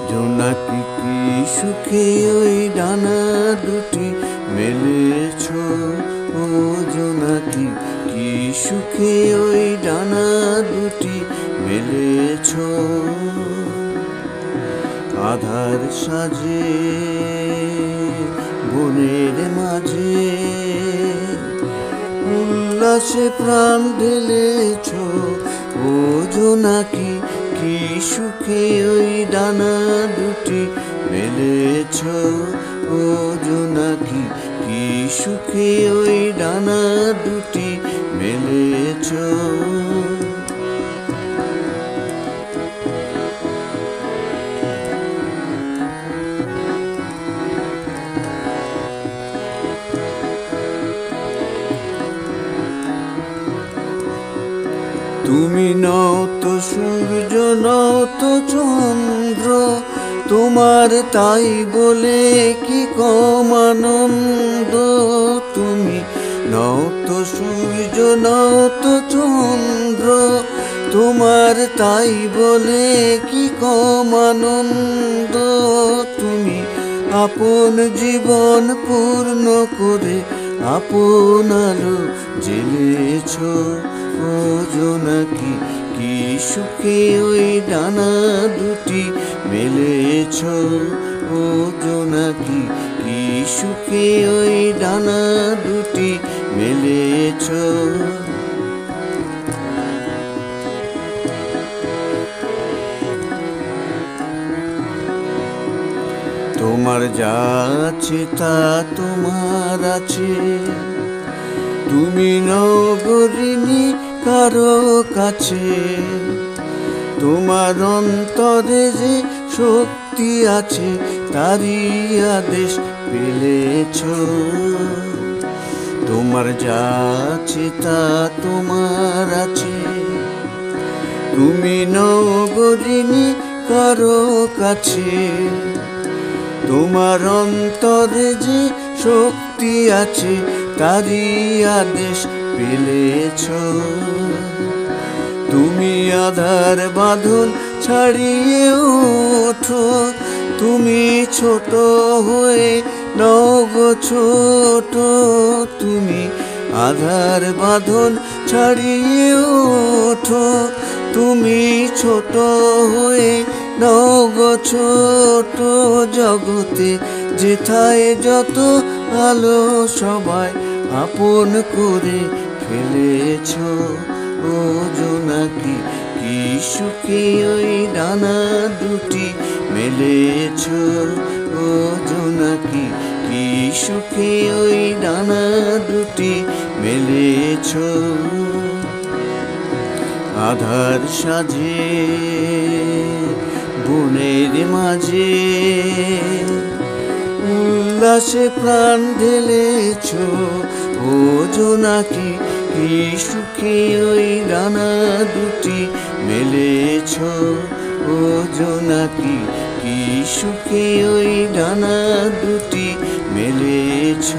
জোনাকি কি সুখে ওই ডানা দুটি মেলেছ, ও জোনাকি কি সুখে ওই ডানা দুটি মেলেছ। আধার সাজে বনের মাঝে উল্লাসে প্রাণ ঢেলেছ, ও জোনাকি কি সুখে ওই ডানা দুটি মেলেছ, ও জোনাকি কি সুখে ওই ডানা দুটি মেলেছ। তুমি নও তো সূর্য, নও তো চন্দ্র, তোমার তাই বলে কি কম আনন্দ। তুমি নও তো সূর্য, নও তো চন্দ্র, তোমার তাই বলে কি কম আনন্দ। তুমি আপন জীবন পূর্ণ করে আপন আলো জ্বেলেছ, ও জোনাকি কি সুখে ওই ডানা দুটি মেলেছ, ও জোনাকি কি সুখে ওই ডানা দুটি মেলেছ। তোমার যা আছে তা তোমার আছে, তুমি নগরিনী কারো কাছে। তোমার অন্তরে যে শক্তি আছে তারই আদেশ পেলেছ। তোমার যা আছে তা তোমার আছে, তুমি নগরিনী কারো কাছে। তোমার অন্তরে যে শক্তি আছে তারই আদেশ পেলেছ। তুমি আধার বাঁধন ছাড়িয়ে ওঠো, তুমি ছোট হয়ে নও গো ছোট। তুমি আধার বাঁধন ছাড়িয়ে ওঠো, তুমি ছোট হয়ে নও গো ছোট। জগতে যেথায় যত আলো সবাই আপন করে ফেলেছ, ও জোনাকি কি সুখে ওই ডানা দুটি মেলেছ, ও জোনাকি কি সুখে ওই ডানা দুটি মেলেছ। আধার সাজে বনের মাঝে উল্লাসে প্রাণ ঢেলেছ, ও জোনাকি কি সুখে ওই ডানা দুটি মেলেছ, ও জোনাকি কি সুখে ওই ডানা দুটি মেলেছ।